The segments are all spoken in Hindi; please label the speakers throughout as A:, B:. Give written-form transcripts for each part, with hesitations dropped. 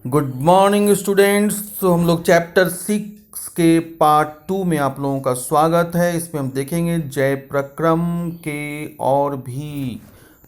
A: Good morning students. तो हम लोग चैप्टर 6 के पार्ट 2 में आप लोगों का स्वागत है। इसमें हम देखेंगे जय प्रक्रम के और भी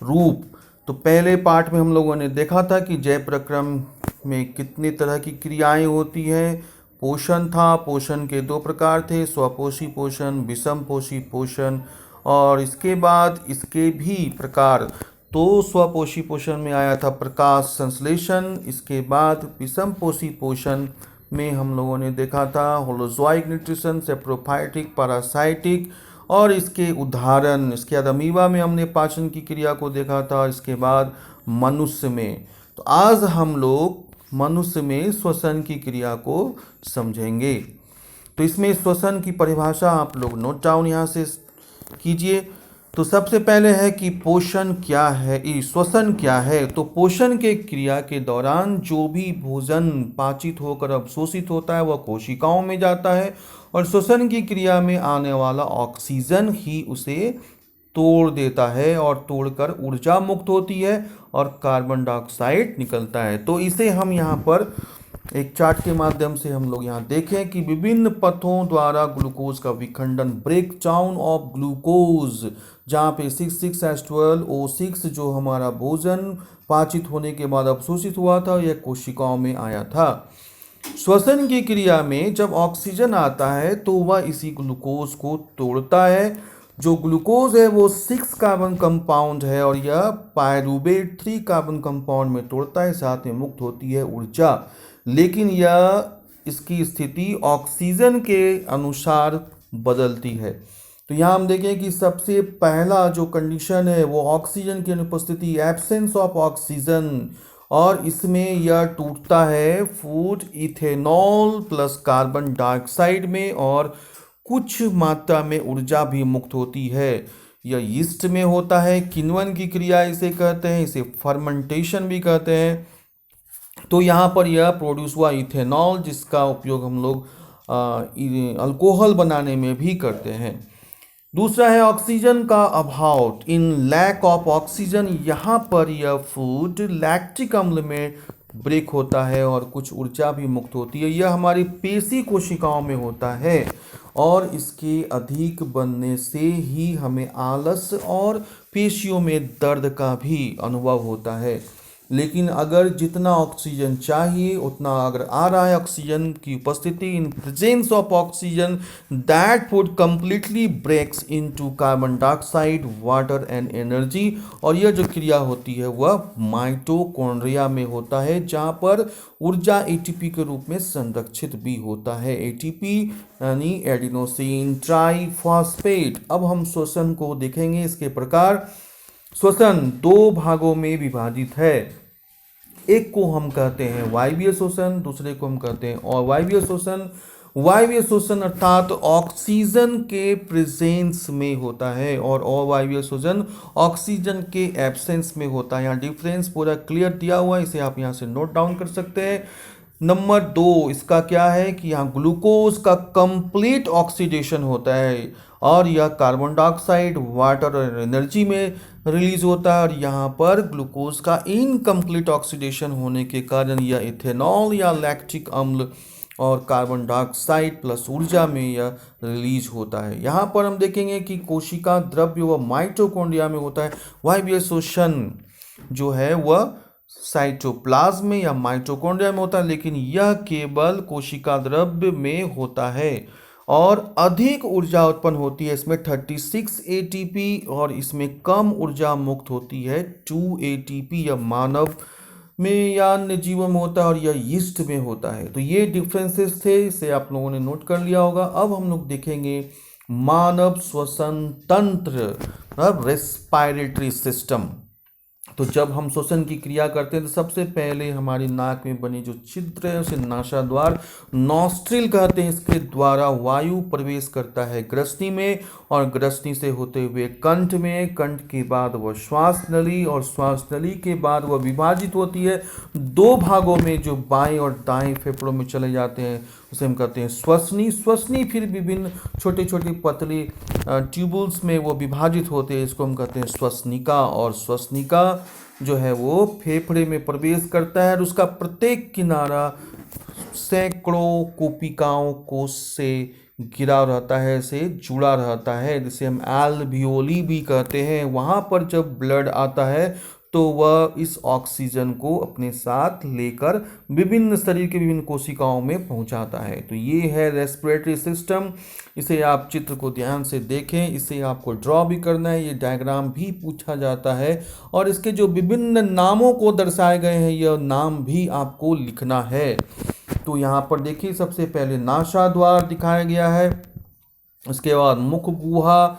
A: रूप। तो पहले पार्ट में हम लोगों ने देखा था कि जय प्रक्रम में कितनी तरह की क्रियाएं होती हैं। पोषण था, पोषण के दो प्रकार थे, स्वपोषी पोषण, विषम पोषी पोषण। और इसके बाद इसके भी प्रकार, तो स्वपोषी पोषण में आया था प्रकाश संश्लेषण। इसके बाद विषम पोषी पोषण में हम लोगों ने देखा था होलोजोइक न्यूट्रिशन, सेप्रोफाइटिक, पैरासाइटिक। और इसके उदाहरण, इसके बाद अमीबा में हमने पाचन की क्रिया को देखा था। इसके बाद मनुष्य में, तो आज हम लोग मनुष्य में श्वसन की क्रिया को समझेंगे। तो इसमें श्वसन की परिभाषा आप लोग नोट डाउन यहाँ से कीजिए। तो सबसे पहले है कि पोषण क्या है, श्वसन क्या है। तो पोषण के क्रिया के दौरान जो भी भोजन पाचित होकर अवशोषित होता है वह कोशिकाओं में जाता है, और श्वसन की क्रिया में आने वाला ऑक्सीजन ही उसे तोड़ देता है, और तोड़कर ऊर्जा मुक्त होती है और कार्बन डाइऑक्साइड निकलता है। तो इसे हम यहाँ पर एक चार्ट के माध्यम से हम लोग यहाँ देखें कि विभिन्न पथों द्वारा ग्लूकोज का विखंडन, ब्रेक डाउन ऑफ ग्लूकोज, जहाँ पे 6,6H12O6 जो हमारा भोजन पाचित होने के बाद अवशोषित हुआ था, यह कोशिकाओं में आया था। श्वसन की क्रिया में जब ऑक्सीजन आता है तो वह इसी ग्लूकोज को तोड़ता है। जो ग्लूकोज है वो 6 कार्बन कंपाउंड है, और यह पायरूवेट 3 कार्बन कंपाउंड में तोड़ता है, साथ में मुक्त होती है ऊर्जा। लेकिन यह इसकी स्थिति ऑक्सीजन के अनुसार बदलती है। तो यहाँ हम देखें कि सबसे पहला जो कंडीशन है वो ऑक्सीजन की अनुपस्थिति, एब्सेंस ऑफ ऑक्सीजन, और इसमें यह टूटता है food ethanol plus carbon dioxide में, और कुछ मात्रा में ऊर्जा भी मुक्त होती है। यह यीस्ट में होता है, किण्वन की क्रिया इसे कहते हैं, इसे फर्मेंटेशन भी कहते हैं। तो यहाँ पर यह प्रोड्यूस हुआ इथेनॉल, जिसका उपयोग हम लोग अल्कोहल बनाने में भी करते हैं। दूसरा है ऑक्सीजन का अभाव, इन लैक ऑफ ऑक्सीजन, यहाँ पर यह फूड लैक्टिक अम्ल में ब्रेक होता है और कुछ ऊर्जा भी मुक्त होती है। यह हमारी पेशी कोशिकाओं में होता है, और इसके अधिक बनने से ही हमें आलस और पेशियों में दर्द का भी अनुभव होता है। लेकिन अगर जितना ऑक्सीजन चाहिए उतना अगर आ रहा है, ऑक्सीजन की उपस्थिति, in presence of oxygen, that food completely breaks into carbon dioxide, water and energy. और यह जो क्रिया होती है वह माइटोकॉन्ड्रिया में होता है, जहाँ पर ऊर्जा एटीपी के रूप में संरक्षित भी होता है। एटीपी यानी एडिनोसिन ट्राइफॉस्फेट। अब हम श्वसन को देखेंगे, इसके प्रकार। श्वसन दो भागों में विभाजित है। एक को हम कहते हैं वायवीय श्वसन, दूसरे को हम कहते हैं अवायवीय श्वसन। वायवीय श्वसन अर्थात ऑक्सीजन के प्रेजेंस में होता है, और अवायवीय श्वसन ऑक्सीजन के एब्सेंस में होता है। यहाँ डिफरेंस पूरा क्लियर दिया हुआ है, इसे आप यहाँ से नोट डाउन कर सकते हैं। नंबर 2 इसका क्या है कि यहाँ ग्लूकोज का कंप्लीट ऑक्सीडेशन होता है, और यह कार्बन डाइऑक्साइड, वाटर और एनर्जी में रिलीज होता है। और यहाँ पर ग्लूकोज का इनकम्प्लीट ऑक्सीडेशन होने के कारण यह इथेनॉल या लैक्टिक अम्ल और कार्बन डाइऑक्साइड प्लस ऊर्जा में यह रिलीज होता है। यहाँ पर हम देखेंगे कि कोशिका द्रव्य व माइटोकॉन्ड्रिया में होता है। वायवीय श्वसन जो है वह साइटोप्लाज्म में या माइटोकॉन्ड्रिया में होता है, लेकिन यह केवल कोशिका द्रव्य में होता है, और अधिक ऊर्जा उत्पन्न होती है इसमें 36 एटीपी, और इसमें कम ऊर्जा मुक्त होती है 2 एटीपी। यह मानव में या अन्य जीवों में होता है, और यह यीस्ट में होता है। तो ये डिफरेंसेस थे, इसे आप लोगों ने नोट कर लिया होगा। अब हम लोग देखेंगे मानव श्वसन तंत्र, रेस्पिरेटरी सिस्टम। तो जब हम श्वसन की क्रिया करते हैं तो सबसे पहले हमारी नाक में बनी जो छिद्र है उसे नासाद्वार, नॉस्ट्रिल कहते हैं, इसके द्वारा वायु प्रवेश करता है ग्रसनी में, और ग्रसनी से होते हुए कंठ में, कंठ के बाद वह श्वास नली, और श्वास नली के बाद वह विभाजित होती है दो भागों में, जो बाएं और दाएं फेफड़ों में चले जाते हैं। उसे हम कहते हैं श्वसनी। श्वसनी फिर विभिन्न छोटे छोटे पतले ट्यूबुल्स में वो विभाजित होते हैं, इसको हम कहते हैं श्वसनिका। और श्वसनिका जो है वो फेफड़े में प्रवेश करता है और उसका प्रत्येक किनारा सैकड़ों कोशिकाओं कोष से घिरा रहता है, से जुड़ा रहता है, जिसे हम एल्वियोली भी कहते हैं। वहाँ पर जब ब्लड आता है तो वह इस ऑक्सीजन को अपने साथ लेकर विभिन्न शरीर के विभिन्न कोशिकाओं में पहुंचाता है। तो ये है रेस्पिरेटरी सिस्टम। इसे आप चित्र को ध्यान से देखें, इसे आपको ड्रॉ भी करना है, ये डायग्राम भी पूछा जाता है और इसके जो विभिन्न नामों को दर्शाए गए हैं यह नाम भी आपको लिखना है। तो यहाँ पर देखिए सबसे पहले नासाद्वार दिखाया गया है, उसके बाद मुख गुहा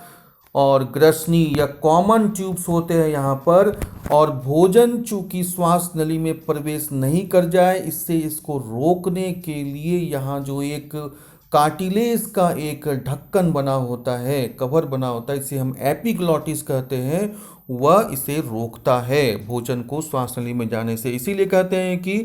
A: और ग्रसनी या कॉमन ट्यूब्स होते हैं यहाँ पर। और भोजन चूंकि श्वास नली में प्रवेश नहीं कर जाए, इससे इसको रोकने के लिए यहाँ जो एक कार्टिलेज का एक ढक्कन बना होता है, कवर बना होता है, इसे हम एपिग्लॉटिस कहते हैं, वह इसे रोकता है भोजन को श्वास नली में जाने से। इसीलिए कहते हैं कि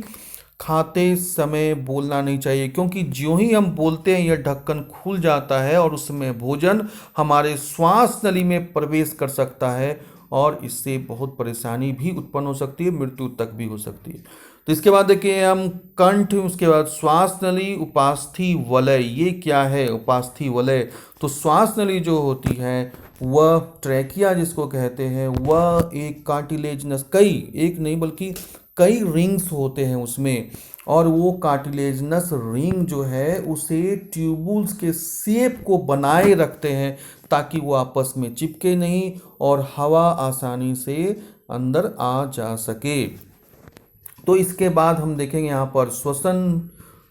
A: खाते समय बोलना नहीं चाहिए, क्योंकि ज्यों ही हम बोलते हैं यह ढक्कन खुल जाता है और उसमें भोजन हमारे श्वास नली में प्रवेश कर सकता है और इससे बहुत परेशानी भी उत्पन्न हो सकती है, मृत्यु तक भी हो सकती है। तो इसके बाद देखिए हम कंठ, उसके बाद श्वास नली, उपास्थि वलय। ये क्या है उपास्थि वलय? तो श्वास नली जो होती है वह ट्रैकिया जिसको कहते हैं, वह एक कार्टिलेजनस, कई, एक नहीं बल्कि कई रिंग्स होते हैं उसमें, और वो कार्टिलेजनस रिंग जो है उसे ट्यूबुल्स के शेप को बनाए रखते हैं ताकि वो आपस में चिपके नहीं और हवा आसानी से अंदर आ जा सके। तो इसके बाद हम देखेंगे यहाँ पर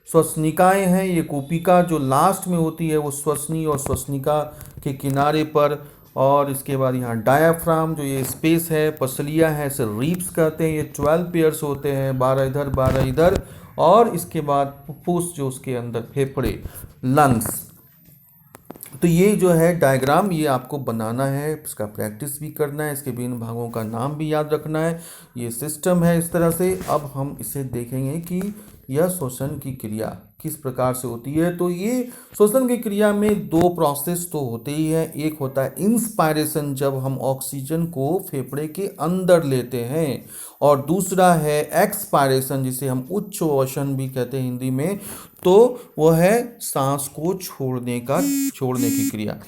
A: श्वसनिकाएं हैं। ये कोशिका जो लास्ट में होती है वो श्वसनी और श्वसनिका के किनारे पर। और इसके बाद यहाँ डायाफ्राम जो ये स्पेस है, पसलियाँ हैं, इसे रीप्स कहते हैं। ये 12 पेयर्स होते हैं, 12 इधर 12 इधर। और इसके बाद फुफ्फुस जो उसके अंदर, फेफड़े, लंग्स। तो ये जो है डायग्राम ये आपको बनाना है, इसका प्रैक्टिस भी करना है, इसके विभिन्न भागों का नाम भी याद रखना है। ये सिस्टम है इस तरह से। अब हम इसे देखेंगे कि यह श्वसन की क्रिया किस प्रकार से होती है। तो ये श्वसन की क्रिया में दो प्रोसेस तो होते ही हैं। एक होता है इंस्पायरेशन, जब हम ऑक्सीजन को फेफड़े के अंदर लेते हैं, और दूसरा है एक्सपायरेशन, जिसे हम उच्छ्वसन भी कहते हैं हिंदी में। तो वह है सांस को छोड़ने की क्रिया।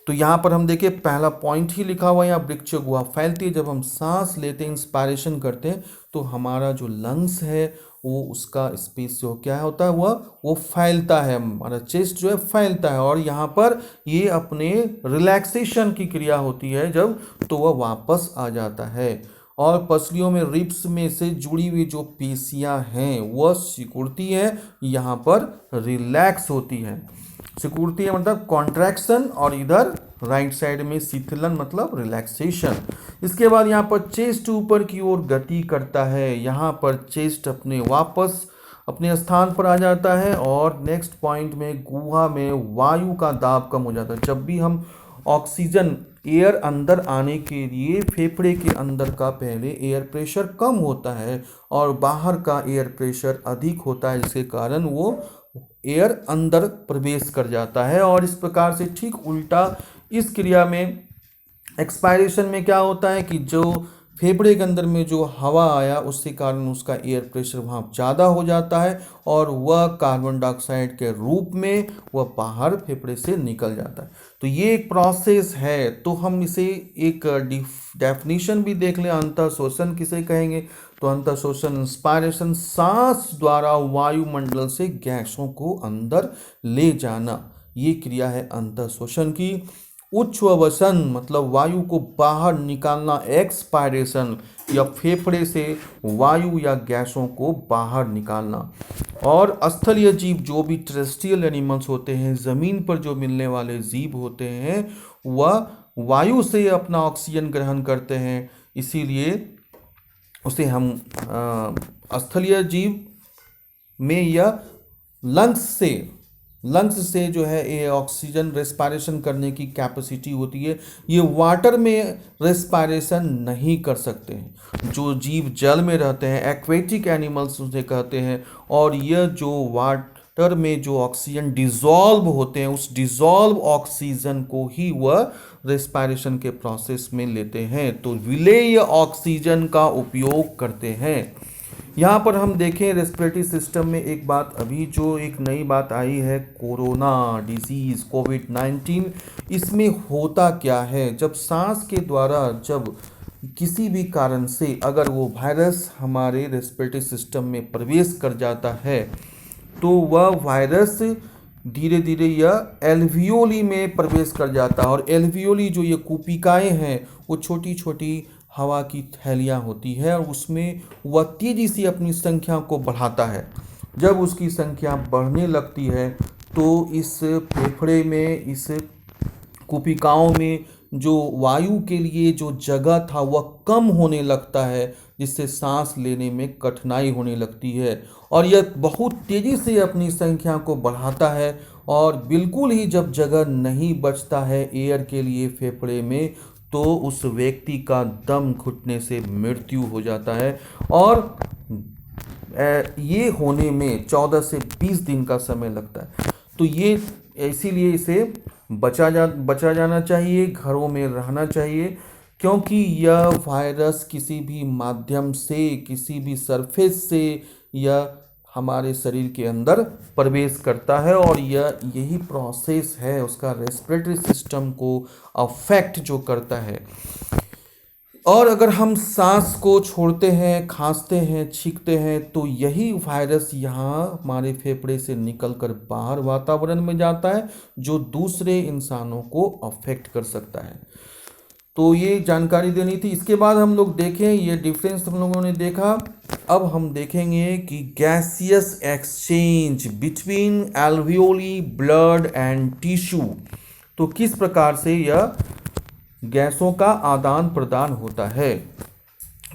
A: तो यहाँ पर हम देखिए पहला पॉइंट ही लिखा हुआ है, यहाँ वृक्ष गुहा फैलती है। जब हम सांस लेते हैं, इंस्पायरेशन करते हैं, तो हमारा जो लंग्स है वो उसका स्पेस जो क्या होता है वो फैलता है, हमारा चेस्ट जो है फैलता है। और यहाँ पर ये अपने रिलैक्सेशन की क्रिया होती है जब, तो वह वापस आ जाता है। और पसलियों में, रिब्स में से जुड़ी हुई जो पेशियां हैं वह सिकुड़ती है, यहाँ पर रिलैक्स होती है। सिकुड़ती है मतलब कॉन्ट्रैक्शन, और इधर राइट साइड में शीतलन मतलब रिलैक्सेशन। इसके बाद यहाँ पर चेस्ट ऊपर की ओर गति करता है, यहाँ पर चेस्ट अपने वापस अपने स्थान पर आ जाता है। और नेक्स्ट पॉइंट में गुहा में वायु का दाब कम हो जाता है। जब भी हम ऑक्सीजन, एयर अंदर आने के लिए फेफड़े के अंदर का पहले एयर प्रेशर कम होता है और बाहर का एयर प्रेशर अधिक होता है, जिसके कारण वो एयर अंदर प्रवेश कर जाता है। और इस प्रकार से ठीक उल्टा इस क्रिया में एक्सपायरेशन में क्या होता है कि जो फेफड़े के अंदर में जो हवा आया उसके कारण उसका एयर प्रेशर वहाँ ज़्यादा हो जाता है और वह कार्बन डाइऑक्साइड के रूप में वह बाहर फेफड़े से निकल जाता है। तो ये एक प्रोसेस है। तो हम इसे एक डेफिनेशन भी देख लें, अंतःश्वसन किसे कहेंगे। तो अंतःश्वसन इंस्पायरेशन, सांस द्वारा वायुमंडल से गैसों को अंदर ले जाना, ये क्रिया है अंतःश्वसन की। उच्छ्वसन मतलब वायु को बाहर निकालना, एक्सपायरेशन या फेफड़े से वायु या गैसों को बाहर निकालना। और स्थलीय जीव जो भी टेरेस्ट्रियल एनिमल्स होते हैं, ज़मीन पर जो मिलने वाले जीव होते हैं, वह वायु से अपना ऑक्सीजन ग्रहण करते हैं, इसीलिए उसे हम स्थलीय जीव में या लंग्स से जो है ये ऑक्सीजन रेस्पायरेशन करने की कैपेसिटी होती है। ये वाटर में रेस्पायरेशन नहीं कर सकते हैं। जो जीव जल में रहते हैं, एक्वेटिक एनिमल्स उसे कहते हैं, और यह जो वाटर वाटर में जो ऑक्सीजन डिजॉल्व होते हैं उस डिजॉल्व ऑक्सीजन को ही वह रेस्पिरेशन के प्रोसेस में लेते हैं, तो विलेय ऑक्सीजन का उपयोग करते हैं। यहाँ पर हम देखें रेस्पिरेटरी सिस्टम में एक बात, अभी जो एक नई बात आई है कोरोना डिजीज़ कोविड-19, इसमें होता क्या है, जब सांस के द्वारा जब किसी भी कारण से अगर वो वायरस हमारे रेस्पिरेटरी सिस्टम में प्रवेश कर जाता है तो वह वायरस धीरे धीरे यह एल्वियोली में प्रवेश कर जाता है। और एल्वियोली जो ये कूपिकाएँ हैं वो छोटी छोटी हवा की थैलियाँ होती है और उसमें वह तेज़ी से अपनी संख्या को बढ़ाता है। जब उसकी संख्या बढ़ने लगती है तो इस फेफड़े में, इस कूपिकाओं में जो वायु के लिए जो जगह था वह कम होने लगता है, जिससे सांस लेने में कठिनाई होने लगती है और यह बहुत तेज़ी से अपनी संख्या को बढ़ाता है और बिल्कुल ही जब जगह नहीं बचता है एयर के लिए फेफड़े में तो उस व्यक्ति का दम घुटने से मृत्यु हो जाता है। और ये होने में 14 से 20 दिन का समय लगता है। तो ये इसीलिए इसे बचा जाना चाहिए, घरों में रहना चाहिए, क्योंकि यह वायरस किसी भी माध्यम से, किसी भी सरफेस से यह हमारे शरीर के अंदर प्रवेश करता है और यही प्रोसेस है उसका रेस्पिरेटरी सिस्टम को अफेक्ट जो करता है। और अगर हम सांस को छोड़ते हैं, खांसते हैं, छींकते हैं तो यही वायरस यहाँ हमारे फेफड़े से निकलकर बाहर वातावरण में जाता है जो दूसरे इंसानों को अफेक्ट कर सकता है। तो ये जानकारी देनी थी। इसके बाद हम लोग देखें, ये डिफरेंस हम लोगों ने देखा। अब हम देखेंगे कि gaseous exchange between alveoli, blood and tissue, तो किस प्रकार से यह गैसों का आदान प्रदान होता है।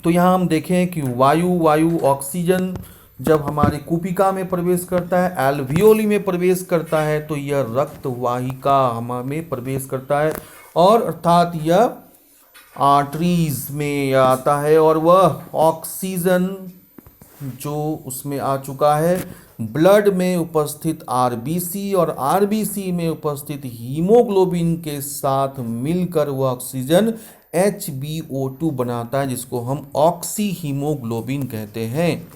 A: तो यहाँ हम देखें कि वायु ऑक्सीजन जब हमारे कूपिका में प्रवेश करता है, एल्वियोली में प्रवेश करता है तो यह रक्त वाहिका में प्रवेश करता है और अर्थात यह आर्टरीज में आता है और वह ऑक्सीजन जो उसमें आ चुका है ब्लड में उपस्थित आरबीसी और आरबीसी में उपस्थित हीमोग्लोबिन के साथ मिलकर वह ऑक्सीजन HbO2 बनाता है, जिसको हम ऑक्सी हीमोग्लोबिन कहते हैं।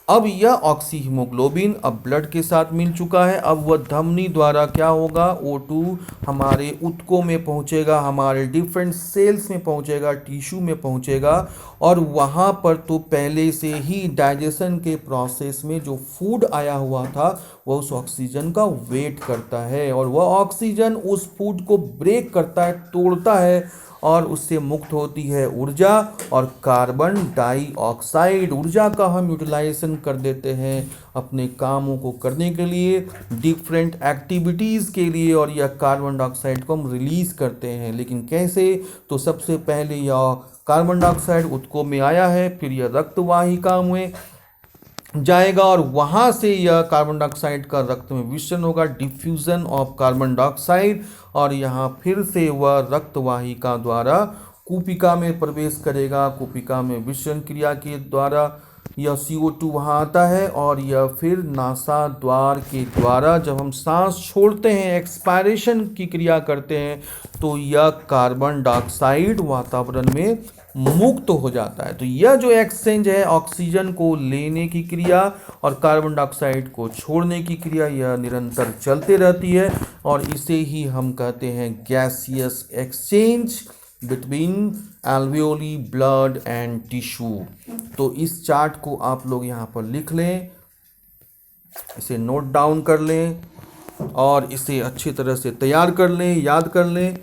A: अब यह ऑक्सी हीमोग्लोबिन अब ब्लड के साथ मिल चुका है। अब वह धमनी द्वारा क्या होगा, O2 हमारे ऊतकों में पहुंचेगा, हमारे डिफरेंट सेल्स में पहुंचेगा, टिश्यू में पहुंचेगा और वहां पर तो पहले से ही डाइजेशन के प्रोसेस में जो फूड आया हुआ था वह उस ऑक्सीजन का वेट करता है और वह ऑक्सीजन उस फूड को ब्रेक करता है, तोड़ता है और उससे मुक्त होती है ऊर्जा और कार्बन डाइऑक्साइड। ऊर्जा का हम यूटिलाइजेशन कर देते हैं अपने कामों को करने के लिए, डिफरेंट एक्टिविटीज़ के लिए, और यह कार्बन डाइऑक्साइड को हम रिलीज़ करते हैं। लेकिन कैसे, तो सबसे पहले यह कार्बन डाइऑक्साइड ऊतकों में आया है, फिर यह रक्त वाहिका में जाएगा और वहाँ से यह कार्बन डाइऑक्साइड का रक्त में विसरण होगा, डिफ्यूज़न ऑफ कार्बन डाइऑक्साइड, और यहाँ फिर से वह रक्त वाहिका द्वारा कूपिका में प्रवेश करेगा। कूपिका में विसरण क्रिया के द्वारा यह CO2 वहाँ आता है और यह फिर नासा द्वार के द्वारा जब हम सांस छोड़ते हैं, एक्सपायरेशन की क्रिया करते हैं, तो यह कार्बन डाइऑक्साइड वातावरण में मुक्त हो जाता है। तो यह जो एक्सचेंज है, ऑक्सीजन को लेने की क्रिया और कार्बन डाइऑक्साइड को छोड़ने की क्रिया, यह निरंतर चलते रहती है और इसे ही हम कहते हैं gaseous exchange between alveoli, blood and tissue. तो इस चार्ट को आप लोग यहाँ पर लिख लें, इसे नोट डाउन कर लें और इसे अच्छी तरह से तैयार कर लें, याद कर लें,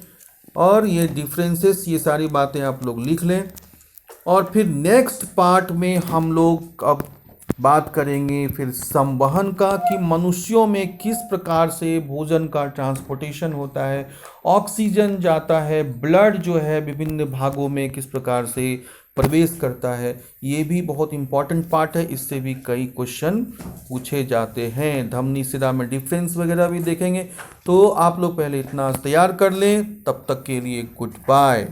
A: और ये डिफरेंसेस, ये सारी बातें आप लोग लिख लें। और फिर नेक्स्ट पार्ट में हम लोग अब बात करेंगे फिर संवहन का, कि मनुष्यों में किस प्रकार से भोजन का ट्रांसपोर्टेशन होता है, ऑक्सीजन जाता है, ब्लड जो है विभिन्न भागों में किस प्रकार से प्रवेश करता है। ये भी बहुत इंपॉर्टेंट पार्ट है, इससे भी कई क्वेश्चन पूछे जाते हैं। धमनी शिरा में डिफरेंस वगैरह भी देखेंगे। तो आप लोग पहले इतना तैयार कर लें, तब तक के लिए गुड बाय।